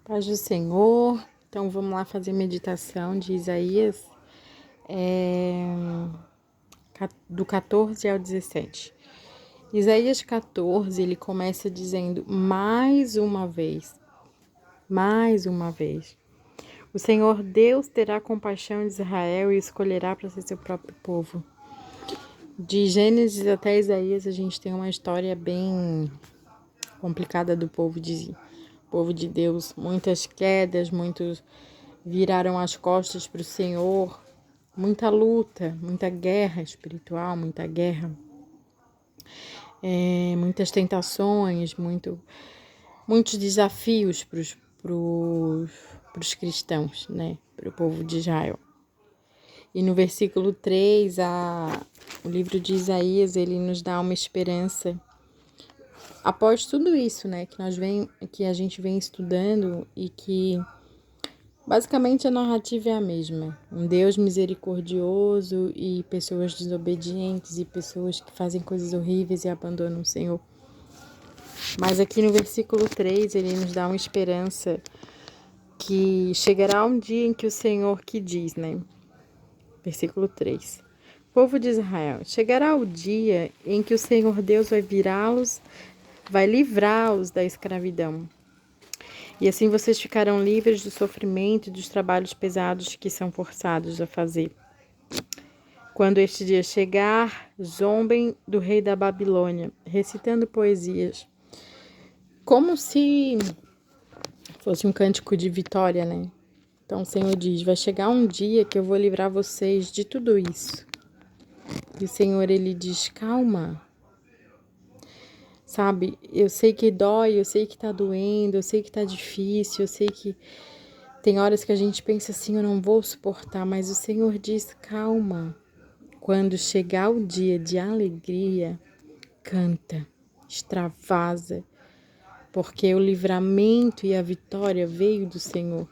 Paz do Senhor. Então vamos lá fazer meditação de Isaías, do 14 ao 17. Isaías 14, ele começa dizendo mais uma vez, o Senhor Deus terá compaixão de Israel e escolherá para ser seu próprio povo. De Gênesis até Isaías a gente tem uma história bem complicada do povo de Deus, muitas quedas, muitos viraram as costas para o Senhor, muita luta, muita guerra espiritual, muita guerra, muitas tentações, muitos desafios para os cristãos, né, para o povo de Israel. E no versículo 3, o livro de Isaías, ele nos dá uma esperança. Após tudo isso, né, que a gente vem estudando e que basicamente a narrativa é a mesma. Um Deus misericordioso e pessoas desobedientes e pessoas que fazem coisas horríveis e abandonam o Senhor. Mas aqui no versículo 3, ele nos dá uma esperança que chegará um dia em que o Senhor que diz, né? Versículo 3. Povo de Israel, chegará o dia em que o Senhor Deus vai livrá-los da escravidão. E assim vocês ficarão livres do sofrimento e dos trabalhos pesados que são forçados a fazer. Quando este dia chegar, zombem do rei da Babilônia, recitando poesias. Como se fosse um cântico de vitória, né? Então o Senhor diz, vai chegar um dia que eu vou livrar vocês de tudo isso. E o Senhor, ele diz, calma. Sabe, eu sei que dói, eu sei que tá doendo, eu sei que tá difícil, eu sei que tem horas que a gente pensa assim, eu não vou suportar, mas o Senhor diz, calma. Quando chegar o dia de alegria, canta, extravasa, porque o livramento e a vitória veio do Senhor.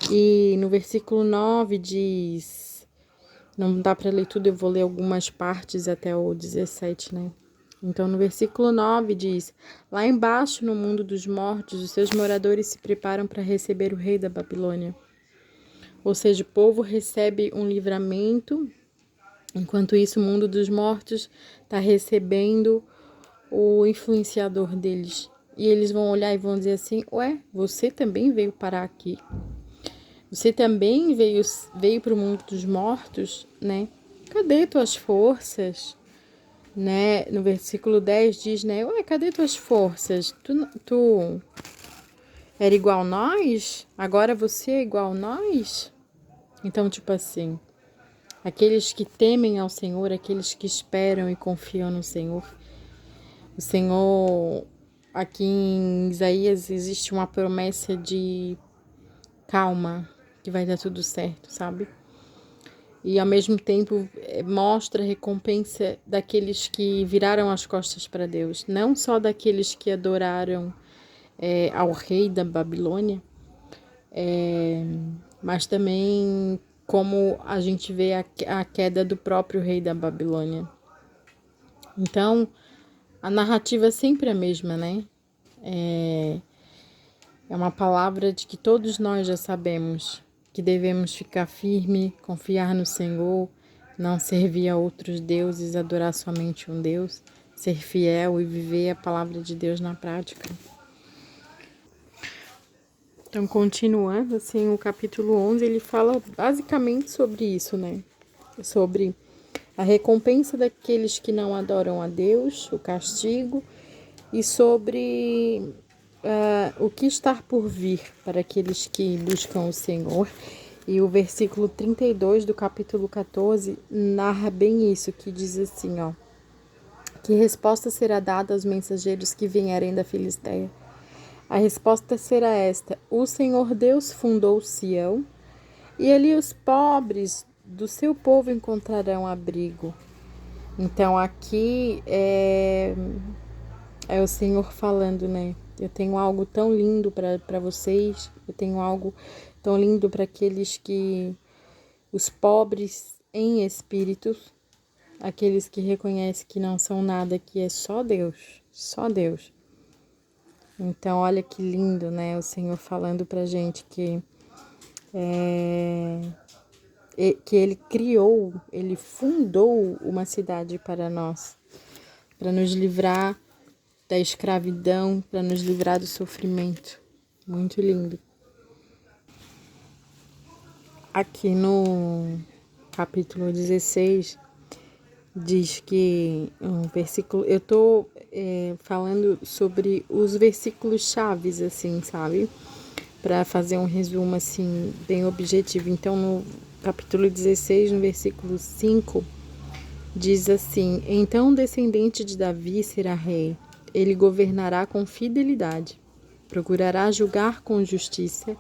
E no versículo 9 diz, não dá para ler tudo, eu vou ler algumas partes até o 17, né? Então, no versículo 9 diz, lá embaixo no mundo dos mortos, os seus moradores se preparam para receber o rei da Babilônia. Ou seja, o povo recebe um livramento, enquanto isso o mundo dos mortos está recebendo o influenciador deles. E eles vão olhar e vão dizer assim, ué, você também veio parar aqui? Você também veio para o mundo dos mortos, né? Cadê tuas forças? Né? No versículo 10 diz, né? Ué, cadê tuas forças? Tu era igual a nós? Agora você é igual a nós? Então, tipo assim, aqueles que temem ao Senhor, aqueles que esperam e confiam no Senhor. O Senhor, aqui em Isaías, existe uma promessa de calma, que vai dar tudo certo, sabe? E ao mesmo tempo mostra a recompensa daqueles que viraram as costas para Deus, não só daqueles que adoraram ao rei da Babilônia, mas também como a gente vê a queda do próprio rei da Babilônia. Então, a narrativa é sempre a mesma, né? É uma palavra de que todos nós já sabemos, que devemos ficar firme, confiar no Senhor, não servir a outros deuses, adorar somente um Deus, ser fiel e viver a palavra de Deus na prática. Então, continuando, assim, o capítulo 11, ele fala basicamente sobre isso, né? Sobre a recompensa daqueles que não adoram a Deus, o castigo, e sobre o que está por vir para aqueles que buscam o Senhor. E o versículo 32 do capítulo 14 narra bem isso, que diz assim, ó. Que resposta será dada aos mensageiros que vierem da Filisteia? A resposta será esta: o Senhor Deus fundou Sião, e ali os pobres do seu povo encontrarão abrigo. Então aqui é o Senhor falando, né? Eu tenho algo tão lindo para vocês, eu tenho algo tão lindo para aqueles que, os pobres em espírito, aqueles que reconhecem que não são nada, que é só Deus, só Deus. Então, olha que lindo, né? O Senhor falando pra gente que Ele criou, Ele fundou uma cidade para nós, para nos livrar da escravidão, para nos livrar do sofrimento. Muito lindo. Aqui no capítulo 16, diz que um versículo. Eu tô falando sobre os versículos chaves, assim, sabe? Para fazer um resumo, assim, bem objetivo. Então, no capítulo 16, no versículo 5, diz assim: Então o descendente de Davi será rei. Ele governará com fidelidade, procurará julgar com justiça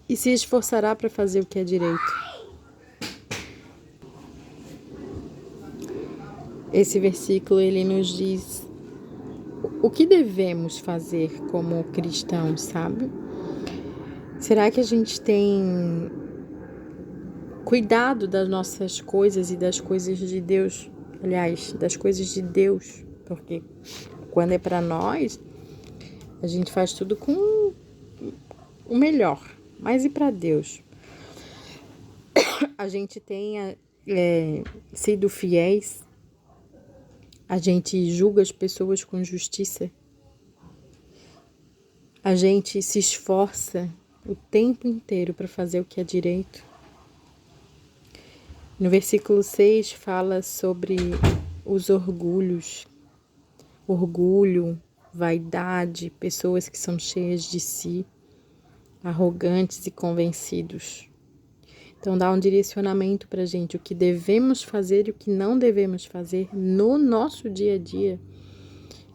e se esforçará para fazer o que é direito. Esse versículo, ele nos diz o que devemos fazer como cristãos, sabe? Será que a gente tem cuidado das nossas coisas e das coisas de Deus? Aliás, das coisas de Deus, porque quando é para nós, a gente faz tudo com o melhor. Mas e para Deus? A gente tem sido fiéis? A gente julga as pessoas com justiça? A gente se esforça o tempo inteiro para fazer o que é direito? No versículo 6 fala sobre os orgulhos. Orgulho, vaidade, pessoas que são cheias de si, arrogantes e convencidos. Então dá um direcionamento para a gente, o que devemos fazer e o que não devemos fazer no nosso dia a dia.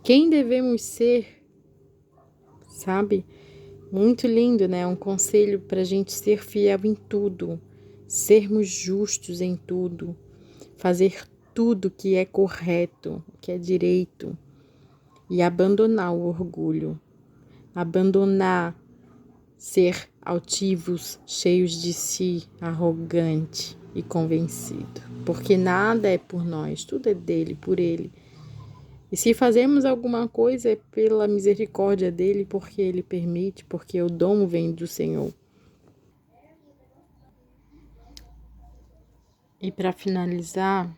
Quem devemos ser, sabe? Muito lindo, né? Um conselho para a gente ser fiel em tudo, sermos justos em tudo, fazer tudo que é correto, que é direito e abandonar o orgulho, abandonar ser altivos, cheios de si, arrogante e convencido, porque nada é por nós, tudo é dele, por ele. E se fazemos alguma coisa é pela misericórdia dele, porque ele permite, porque o dom vem do Senhor. E para finalizar,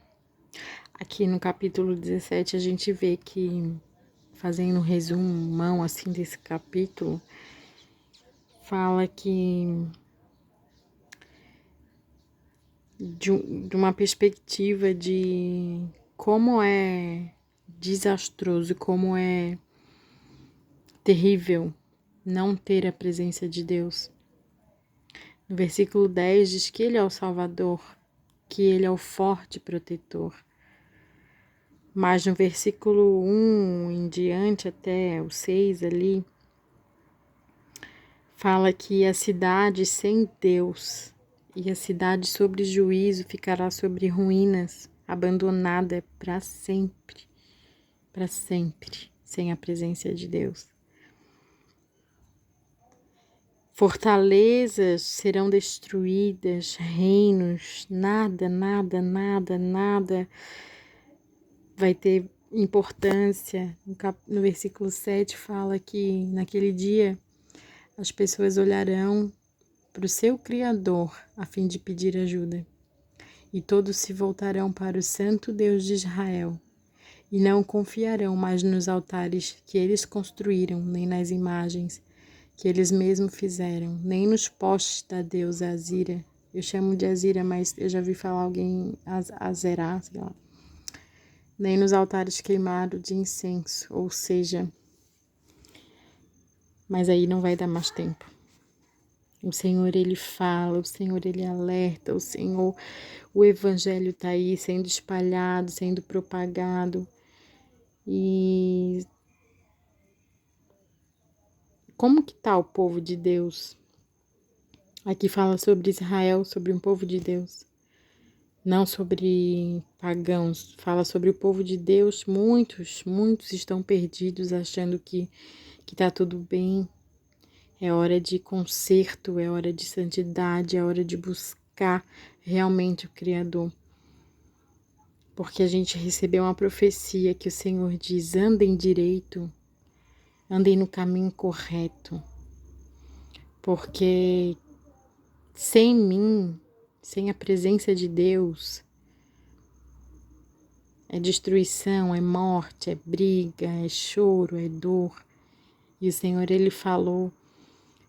aqui no capítulo 17 a gente vê que, fazendo um resumão assim desse capítulo, fala que de uma perspectiva de como é desastroso, como é terrível não ter a presença de Deus. No versículo 10 diz que Ele é o Salvador, que Ele é o forte protetor. Mas no versículo 1 em diante, até o 6 ali, fala que a cidade sem Deus e a cidade sobre juízo ficará sobre ruínas, abandonada para sempre, sem a presença de Deus. Fortalezas serão destruídas, reinos, nada vai ter importância. No versículo 7 fala que naquele dia as pessoas olharão para o seu Criador a fim de pedir ajuda. E todos se voltarão para o Santo Deus de Israel e não confiarão mais nos altares que eles construíram, nem nas imagens que eles mesmos fizeram, nem nos postes da deusa Azira. Eu chamo de Azira, mas eu já vi falar alguém Azerá, sei lá. Nem nos altares queimados de incenso, ou seja, mas aí não vai dar mais tempo. O Senhor, Ele fala, o Senhor, Ele alerta, o Senhor, o Evangelho está aí sendo espalhado, sendo propagado. E como que está o povo de Deus? Aqui fala sobre Israel, sobre um povo de Deus. Não sobre pagãos, fala sobre o povo de Deus. Muitos estão perdidos achando que está tudo bem. É hora de conserto, é hora de santidade, é hora de buscar realmente o Criador. Porque a gente recebeu uma profecia que o Senhor diz: andem direito, andem no caminho correto, porque sem mim, sem a presença de Deus, é destruição, é morte, é briga, é choro, é dor. E o Senhor, Ele falou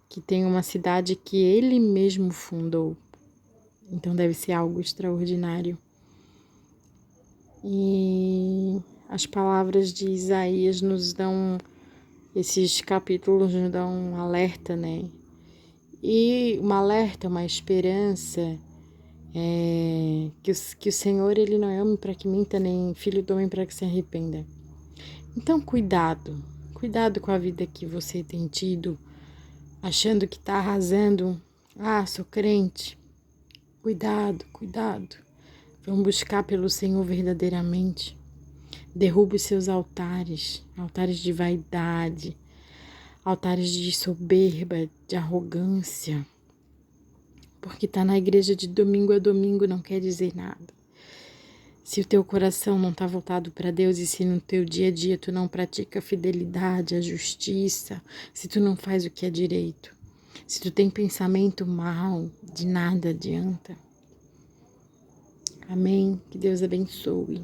que tem uma cidade que Ele mesmo fundou. Então deve ser algo extraordinário. E as palavras de Isaías nos dão, esses capítulos nos dão um alerta, né? E um alerta, uma esperança, que o Senhor, Ele não é homem para que minta, nem filho do homem para que se arrependa. Então cuidado com a vida que você tem tido, achando que está arrasando. Ah, sou crente. Cuidado. Vamos buscar pelo Senhor verdadeiramente. Derrube os seus altares, altares de vaidade, altares de soberba, de arrogância. Porque estar na igreja de domingo a domingo não quer dizer nada. Se o teu coração não está voltado para Deus e se no teu dia a dia tu não pratica a fidelidade, a justiça, se tu não faz o que é direito, se tu tem pensamento mal, de nada adianta. Amém? Que Deus abençoe.